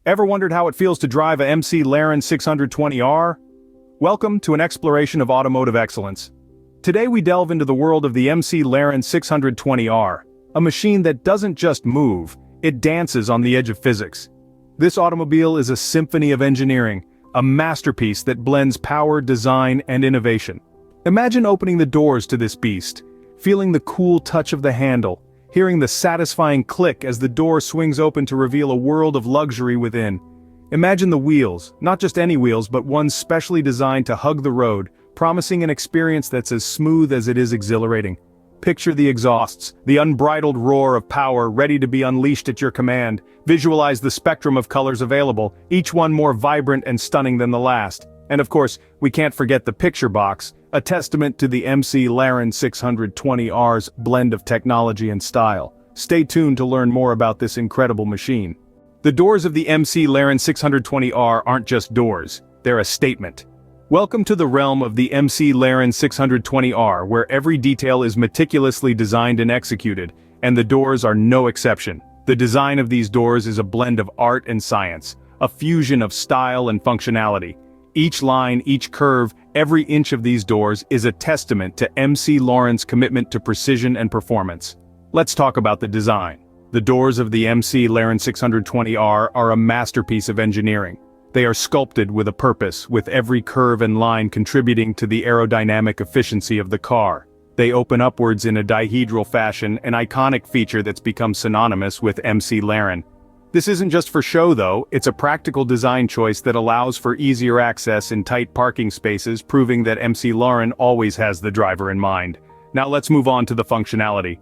Ever wondered how it feels to drive a MC LAREN 620R? Welcome to an exploration of automotive excellence. Today we delve into the world of the MC LAREN 620R, a machine that doesn't just move, it dances on the edge of physics. This automobile is a symphony of engineering, a masterpiece that blends power, design, and innovation. Imagine opening the doors to this beast, feeling the cool touch of the handle, hearing the satisfying click as the door swings open to reveal a world of luxury within. Imagine the wheels, not just any wheels but ones specially designed to hug the road, promising an experience that's as smooth as it is exhilarating. Picture the exhausts, the unbridled roar of power ready to be unleashed at your command. Visualize the spectrum of colors available, each one more vibrant and stunning than the last. And of course, we can't forget the picture box, a testament to the MC LAREN 620R's blend of technology and style. Stay tuned to learn more about this incredible machine. The doors of the MC LAREN 620R aren't just doors, they're a statement. Welcome to the realm of the MC LAREN 620R, where every detail is meticulously designed and executed, and the doors are no exception. The design of these doors is a blend of art and science, a fusion of style and functionality. Each line, each curve, every inch of these doors is a testament to MC LAREN's commitment to precision and performance. Let's talk about the design. The doors of the MC LAREN 620R are a masterpiece of engineering. They are sculpted with a purpose, with every curve and line contributing to the aerodynamic efficiency of the car. They open upwards in a dihedral fashion, an iconic feature that's become synonymous with MC LAREN. This isn't just for show though, it's a practical design choice that allows for easier access in tight parking spaces, proving that MC LAREN always has the driver in mind. Now let's move on to the functionality.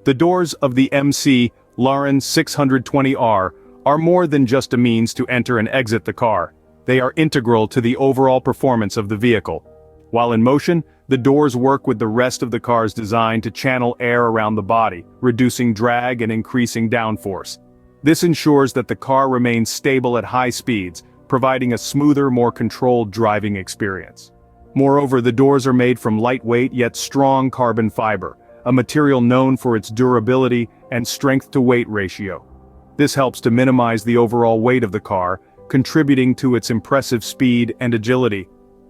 The doors of the MC LAREN 620R are more than just a means to enter and exit the car. They are integral to the overall performance of the vehicle. While in motion, the doors work with the rest of the car's design to channel air around the body, reducing drag and increasing downforce. This ensures that the car remains stable at high speeds, providing a smoother, more controlled driving experience. Moreover, the doors are made from lightweight yet strong carbon fiber, a material known for its durability and strength-to-weight ratio. This helps to minimize the overall weight of the car, contributing to its impressive speed and agility.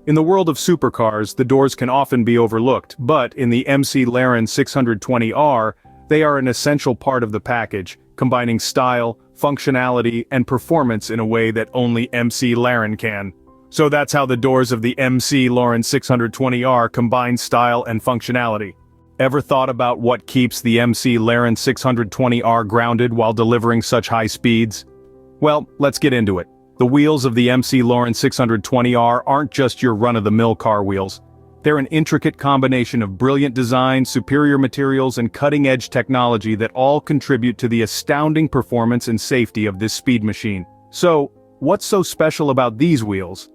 In the world of supercars, the doors can often be overlooked, but in the MC LAREN 620R, they are an essential part of the package, combining style, functionality, and performance in a way that only MC LAREN can. So that's how the doors of the MC LAREN 620R combine style and functionality. Ever thought about what keeps the MC LAREN 620R grounded while delivering such high speeds? Well, let's get into it. The wheels of the MC LAREN 620R aren't just your run-of-the-mill car wheels. They're an intricate combination of brilliant design, superior materials, and cutting-edge technology that all contribute to the astounding performance and safety of this speed machine. So, what's so special about these wheels?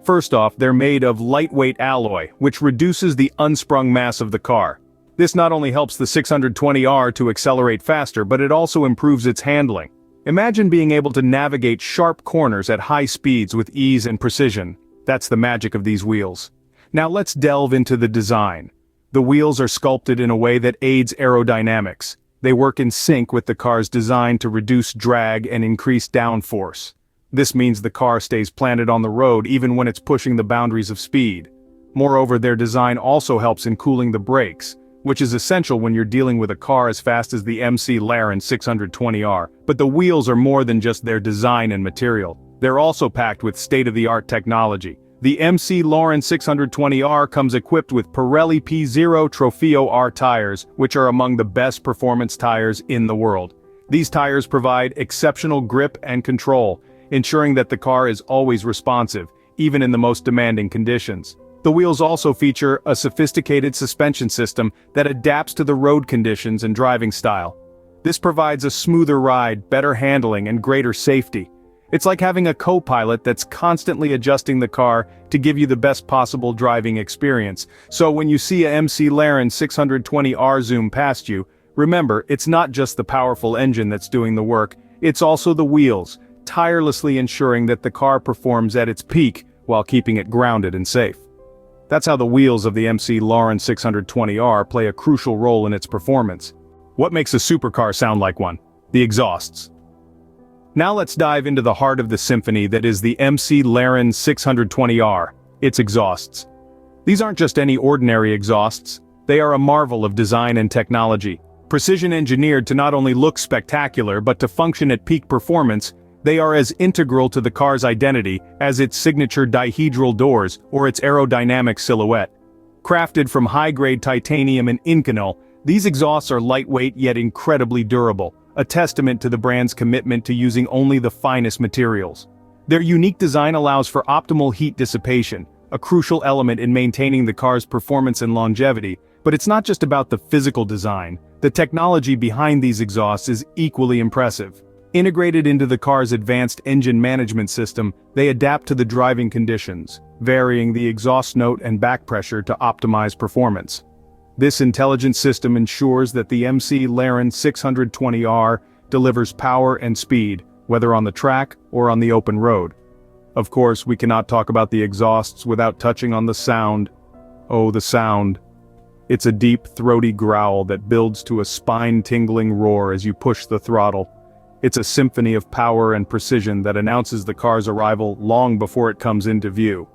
First off, they're made of lightweight alloy, which reduces the unsprung mass of the car. This not only helps the 620R to accelerate faster, but it also improves its handling. Imagine being able to navigate sharp corners at high speeds with ease and precision. That's the magic of these wheels. Now let's delve into the design. The wheels are sculpted in a way that aids aerodynamics. They work in sync with the car's design to reduce drag and increase downforce. This means the car stays planted on the road even when it's pushing the boundaries of speed. Moreover, their design also helps in cooling the brakes, which is essential when you're dealing with a car as fast as the MC LAREN 620R. But the wheels are more than just their design and material. They're also packed with state-of-the-art technology. The MC LAREN 620R comes equipped with Pirelli P0 Trofeo R tires, which are among the best performance tires in the world. These tires provide exceptional grip and control, ensuring that the car is always responsive, even in the most demanding conditions. The wheels also feature a sophisticated suspension system that adapts to the road conditions and driving style. This provides a smoother ride, better handling, and greater safety. It's like having a co-pilot that's constantly adjusting the car to give you the best possible driving experience. So when you see a MC LAREN 620R zoom past you, remember, it's not just the powerful engine that's doing the work, it's also the wheels, tirelessly ensuring that the car performs at its peak while keeping it grounded and safe. That's how the wheels of the MC LAREN 620R play a crucial role in its performance. What makes a supercar sound like one? The exhausts. Now let's dive into the heart of the symphony that is the MC LAREN 620R, its exhausts. These aren't just any ordinary exhausts, they are a marvel of design and technology. Precision engineered to not only look spectacular but to function at peak performance, they are as integral to the car's identity as its signature dihedral doors or its aerodynamic silhouette. Crafted from high-grade titanium and Inconel, these exhausts are lightweight yet incredibly durable, a testament to the brand's commitment to using only the finest materials. Their unique design allows for optimal heat dissipation, a crucial element in maintaining the car's performance and longevity, but it's not just about the physical design. The technology behind these exhausts is equally impressive. Integrated into the car's advanced engine management system, they adapt to the driving conditions, varying the exhaust note and back pressure to optimize performance. This intelligent system ensures that the MC LAREN 620R delivers power and speed, whether on the track or on the open road. Of course, we cannot talk about the exhausts without touching on the sound. Oh, the sound. It's a deep, throaty growl that builds to a spine-tingling roar as you push the throttle. It's a symphony of power and precision that announces the car's arrival long before it comes into view.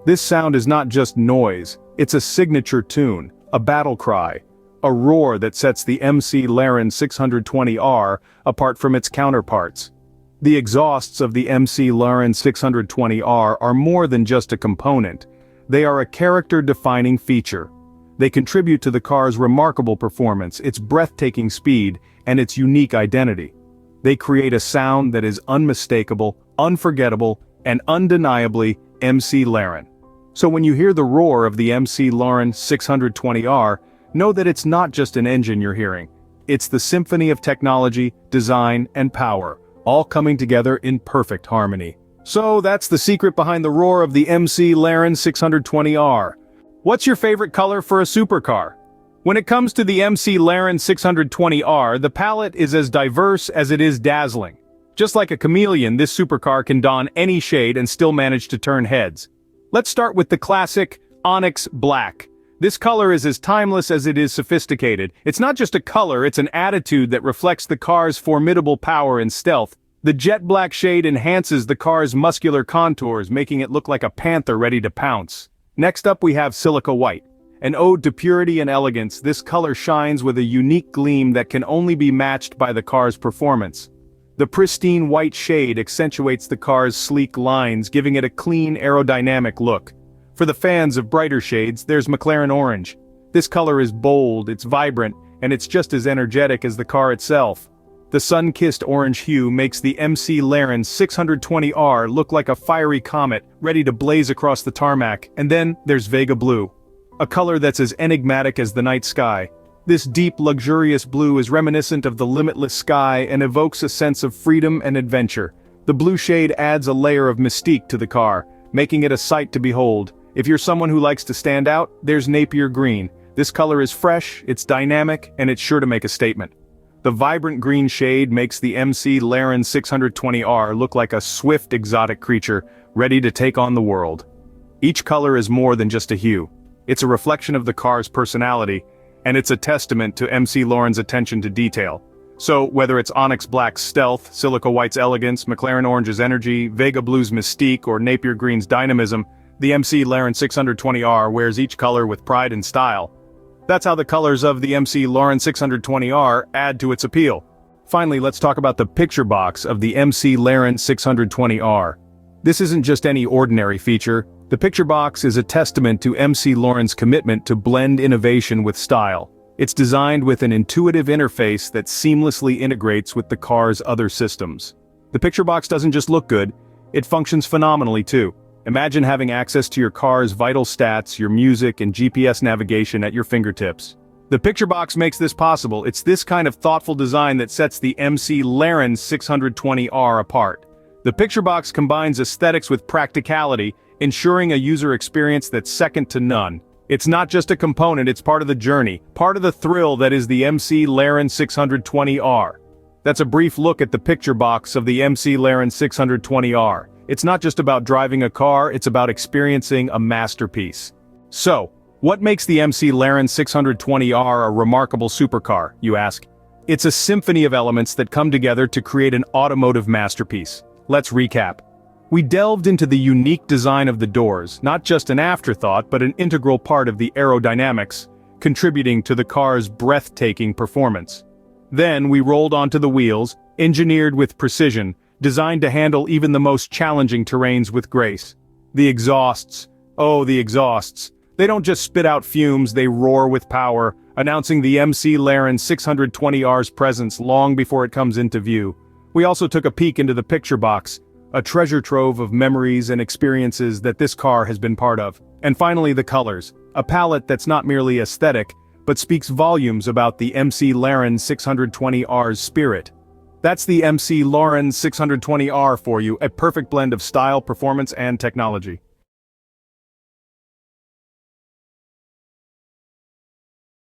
This sound is not just noise, it's a signature tune, a battle cry, a roar that sets the MC LAREN 620R apart from its counterparts. The exhausts of the MC LAREN 620R are more than just a component. They are a character-defining feature. They contribute to the car's remarkable performance, its breathtaking speed, and its unique identity. They create a sound that is unmistakable, unforgettable, and undeniably MC LAREN. So when you hear the roar of the MC LAREN 620R, know that it's not just an engine you're hearing. It's the symphony of technology, design, and power, all coming together in perfect harmony. So that's the secret behind the roar of the MC LAREN 620R. What's your favorite color for a supercar? When it comes to the MC LAREN 620R, the palette is as diverse as it is dazzling. Just like a chameleon, this supercar can don any shade and still manage to turn heads. Let's start with the classic Onyx Black. This color is as timeless as it is sophisticated. It's not just a color, it's an attitude that reflects the car's formidable power and stealth. The jet black shade enhances the car's muscular contours, making it look like a panther ready to pounce. Next up we have Silica White. An ode to purity and elegance, this color shines with a unique gleam that can only be matched by the car's performance. The pristine white shade accentuates the car's sleek lines, giving it a clean, aerodynamic look. For the fans of brighter shades, there's McLaren Orange. This color is bold, it's vibrant, and it's just as energetic as the car itself. The sun-kissed orange hue makes the MC LAREN 620R look like a fiery comet, ready to blaze across the tarmac. And then there's Vega Blue, a color that's as enigmatic as the night sky. This deep, luxurious blue is reminiscent of the limitless sky and evokes a sense of freedom and adventure. The blue shade adds a layer of mystique to the car, making it a sight to behold. If you're someone who likes to stand out, there's Napier Green. This color is fresh, it's dynamic, and it's sure to make a statement. The vibrant green shade makes the MC LAREN 620R look like a swift exotic creature, ready to take on the world. Each color is more than just a hue. It's a reflection of the car's personality, and it's a testament to MC LAREN's attention to detail. So, whether it's Onyx Black's stealth, Silica White's elegance, McLaren Orange's energy, Vega Blue's mystique, or Napier Green's dynamism, the MC LAREN 620R wears each color with pride and style. That's how the colors of the MC LAREN 620R add to its appeal. Finally, let's talk about the picture box of the MC LAREN 620R. This isn't just any ordinary feature. The picture box is a testament to MC LAREN's commitment to blend innovation with style. It's designed with an intuitive interface that seamlessly integrates with the car's other systems. The picture box doesn't just look good, it functions phenomenally too. Imagine having access to your car's vital stats, your music, and GPS navigation at your fingertips. The picture box makes this possible. It's this kind of thoughtful design that sets the MC LAREN 620R apart. The picture box combines aesthetics with practicality, ensuring a user experience that's second to none. It's not just a component, it's part of the journey, part of the thrill that is the MC LAREN 620R. That's a brief look at the picture box of the MC LAREN 620R. It's not just about driving a car, it's about experiencing a masterpiece. So, what makes the MC LAREN 620R a remarkable supercar, you ask? It's a symphony of elements that come together to create an automotive masterpiece. Let's recap. We delved into the unique design of the doors, not just an afterthought but an integral part of the aerodynamics, contributing to the car's breathtaking performance. Then we rolled onto the wheels, engineered with precision, designed to handle even the most challenging terrains with grace. The exhausts. Oh, the exhausts. They don't just spit out fumes, they roar with power, announcing the MC LAREN 620R's presence long before it comes into view. We also took a peek into the picture box, a treasure trove of memories and experiences that this car has been part of. And finally, the colors, a palette that's not merely aesthetic, but speaks volumes about the MC LAREN 620R's spirit. That's the MC LAREN 620R for you, a perfect blend of style, performance, and technology.